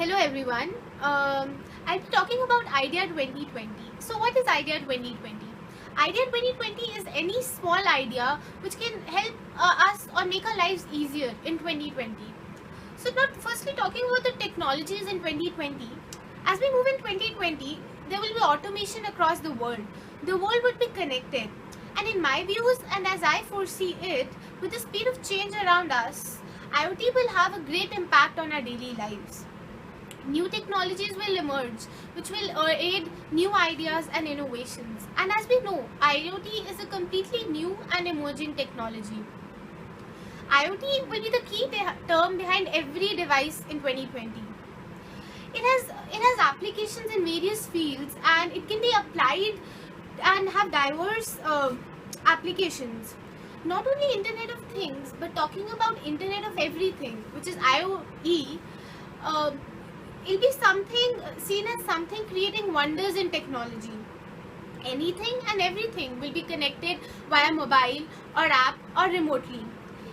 Hello everyone. I'll be talking about IDEA 2020. So what is IDEA 2020? IDEA 2020 is any small idea which can help us or make our lives easier in 2020. So not firstly talking about the technologies in 2020. As we move in 2020, there will be automation across the world. The world would be connected. And in my views and as I foresee it, with the speed of change around us, IoT will have a great impact on our daily lives. New technologies will emerge which will aid new ideas and innovations. And as we know, IoT is a completely new and emerging technology. IoT will be the key term behind every device in 2020. It has applications in various fields and it can be applied and have diverse applications. Not only Internet of Things, but talking about Internet of Everything, which is IoE, uh, it'll be something seen as something creating wonders in technology. Anything and everything will be connected via mobile or app or remotely.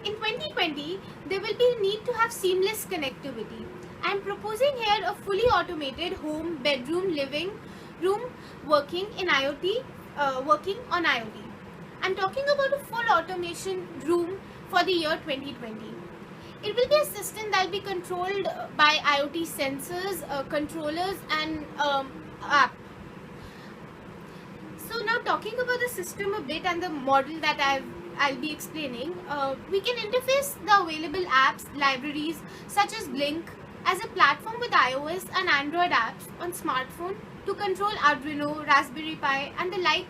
In 2020, there will be a need to have seamless connectivity. I am proposing here a fully automated home, bedroom, living room working in IoT, working on IoT. I'm talking about a full automation room for the year 2020. It will be a system that will be controlled by IoT sensors, controllers and app. So now talking about the system a bit and the model that I'll be explaining, we can interface the available apps, libraries such as Blink as a platform with iOS and Android apps on smartphone to control Arduino, Raspberry Pi and the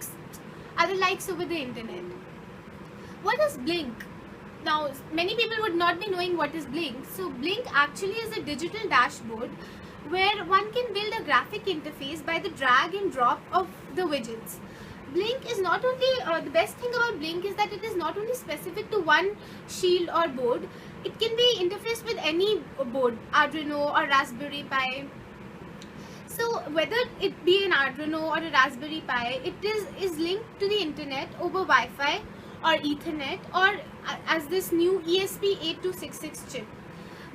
other likes over the internet. What is Blink? Now, many people would not be knowing what is Blink. So Blink actually is a digital dashboard where one can build a graphic interface by the drag and drop of the widgets. Blink is not only, the best thing about Blink is that it is not only specific to one shield or board, it can be interfaced with any board, Arduino or Raspberry Pi. So whether it be an Arduino or a Raspberry Pi, it is linked to the internet over Wi-Fi or Ethernet or as this new ESP8266 chip.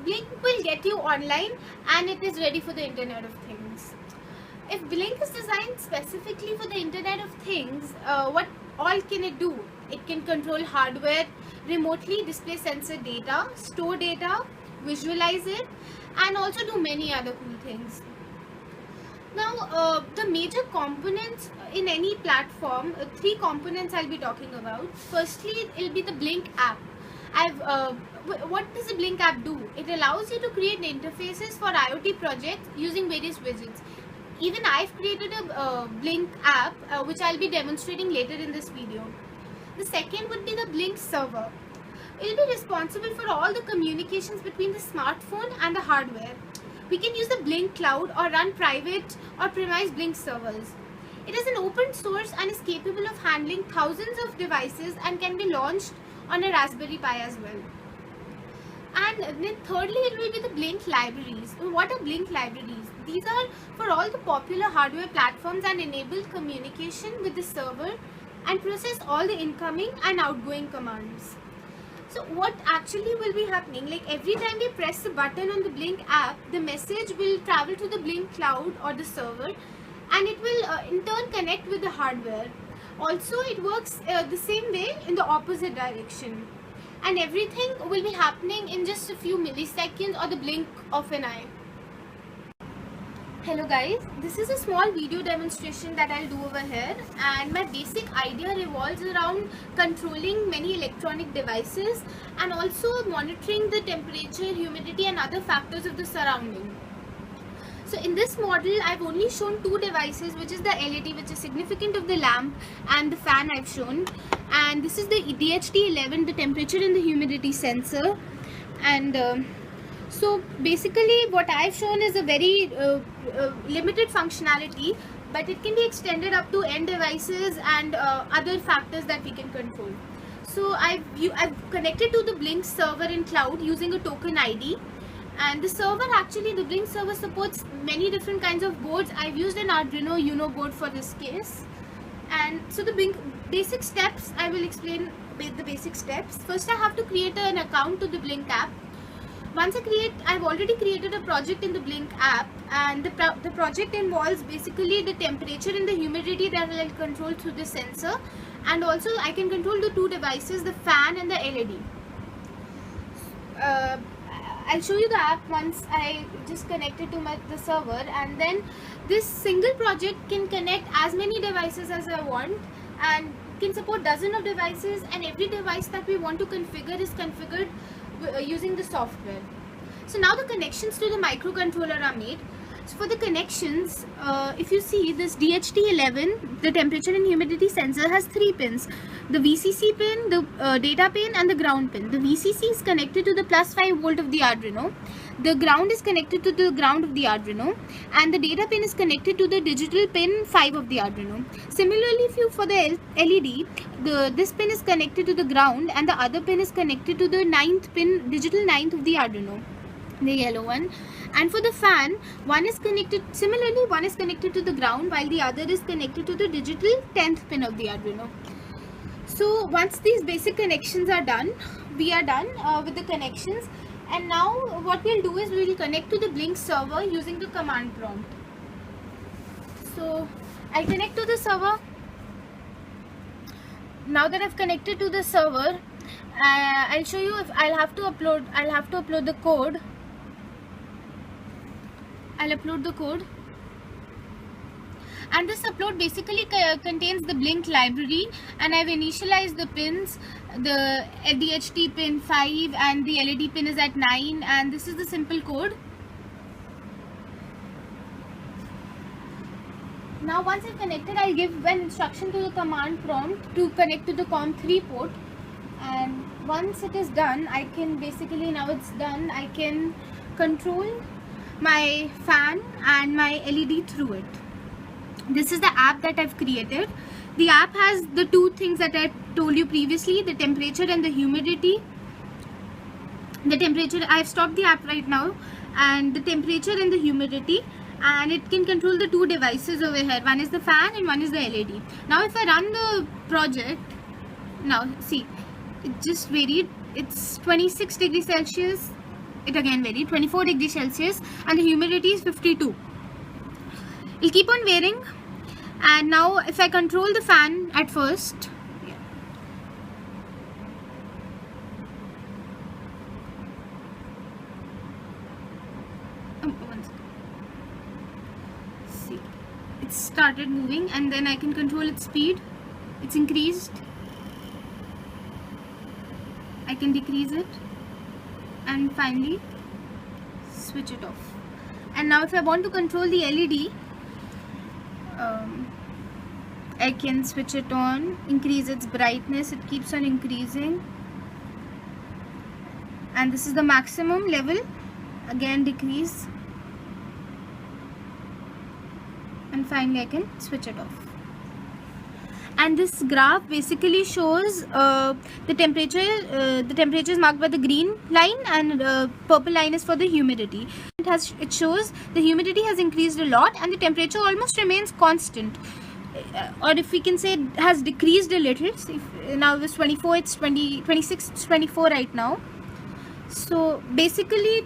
Blink will get you online and it is ready for the Internet of Things. If Blink is designed specifically for the Internet of Things, what all can it do? It can control hardware, remotely display sensor data, store data, visualize it, and also do many other cool things. Now, the major components in any platform, three components I'll be talking about. Firstly, it'll be the Blink app. What does the Blink app do? It allows you to create interfaces for IoT projects using various widgets. Even I've created a Blink app, which I'll be demonstrating later in this video. The second would be the Blink server. It will be responsible for all the communications between the smartphone and the hardware. We can use the Blink cloud or run private or premise Blink servers. It is an open source and is capable of handling thousands of devices and can be launched on a Raspberry Pi as well. And then thirdly, it will be the Blink libraries. What are Blink libraries? These are for all the popular hardware platforms and enable communication with the server and process all the incoming and outgoing commands. So what actually will be happening, like every time we press the button on the Blink app, the message will travel to the Blink cloud or the server and it will in turn connect with the hardware. Also it works the same way in the opposite direction. And everything will be happening in just a few milliseconds or the blink of an eye. Hello guys, this is a small video demonstration that I'll do over here, and my basic idea revolves around controlling many electronic devices and also monitoring the temperature, humidity and other factors of the surrounding. So in this model I've only shown two devices, which is the LED, which is significant of the lamp, and the fan I've shown, and this is the DHT11, the temperature and the humidity sensor. And so basically what I've shown is a very limited functionality, but it can be extended up to end devices and other factors that we can control. So I've connected to the Blink server in cloud using a token ID. And the server, actually the Blink server supports many different kinds of boards. I've used an Arduino Uno board for this case. And so the basic steps, I will explain the basic steps. First I have to create an account to the Blink app. I've already created a project in the Blink app, and the project involves basically the temperature and the humidity that I'll control through the sensor, and also I can control the two devices, the fan and the LED. I'll show you the app once I just connect it to the server, and then this single project can connect as many devices as I want, and can support dozens of devices, and every device that we want to configure is configured using the software. So now the connections to the microcontroller are made. So for the connections, if you see this DHT11, the temperature and humidity sensor has 3 pins. The VCC pin, the data pin and the ground pin. The VCC is connected to the plus 5 volt of the Arduino. The ground is connected to the ground of the Arduino, and the data pin is connected to the digital pin 5 of the Arduino. Similarly, for the LED, this pin is connected to the ground, and the other pin is connected to the 9th pin, digital 9th of the Arduino, the yellow one. And for the fan, one is connected to the ground, while the other is connected to the digital 10th pin of the Arduino. So once these basic connections are done, we are done with the connections. And now what we'll do is we will connect to the Blink server using the command prompt. So I'll connect to the server. Now that I've connected to the server, I'll show you if I'll have to upload the code. I'll upload the code, and this upload basically contains the Blink library, and I've initialized the pins. The DHT pin 5 and the LED pin is at 9, and this is the simple code. Now once I've connected, I'll give an instruction to the command prompt to connect to the COM3 port, and once it is done, I can basically, now it's done, I can control my fan and my LED through it. This is the app that I've created. The app has the two things that I told you previously, the temperature and the humidity. The temperature, I've stopped the app right now, and the temperature and the humidity, and it can control the two devices over here. One is the fan and one is the LED. Now if I run the project, now see, it just varied. It's 26 degrees Celsius. It again varied, 24 degrees Celsius, and the humidity is 52. It'll keep on varying. And now if I control the fan at first, see, it started moving, and then I can control its speed. It's increased. I can decrease it, and finally switch it off. And now if I want to control the LED, I can switch it on, increase its brightness. It keeps on increasing, and this is the maximum level. Again decrease, and finally I can switch it off. And this graph basically shows the temperature. The temperature is marked by the green line, and purple line is for the humidity. It shows the humidity has increased a lot, and the temperature almost remains constant. Or if we can say it has decreased a little. So if now it was 24, it's 26, it's 24 right now. So basically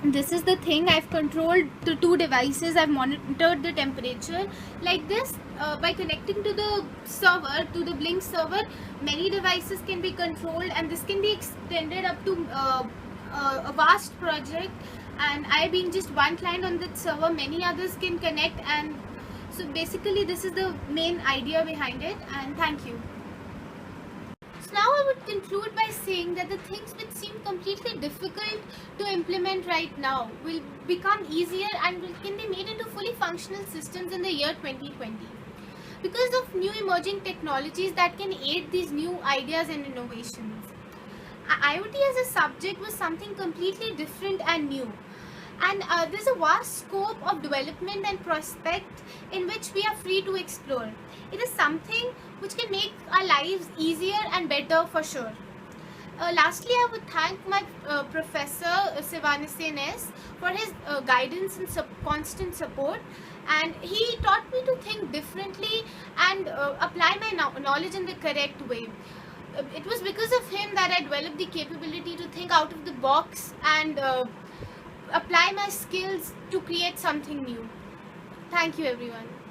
this is the thing. I've controlled the two devices. I've monitored the temperature like this. By connecting to the server, to the Blink server, many devices can be controlled, and this can be extended up to a vast project. And I being just one client on that server, many others can connect. And so basically this is the main idea behind it, and thank you. So now I would conclude by saying that the things which seem completely difficult to implement right now will become easier and can be made into fully functional systems in the year 2020. Because of new emerging technologies that can aid these new ideas and innovations. IoT as a subject was something completely different and new. And there's a vast scope of development and prospect in which we are free to explore. It is something which can make our lives easier and better for sure. Lastly, I would thank my professor Sivanesen S for his guidance and constant support. And he taught me to think differently and apply my knowledge in the correct way. it was because of him that I developed the capability to think out of the box and apply my skills to create something new. Thank you, everyone.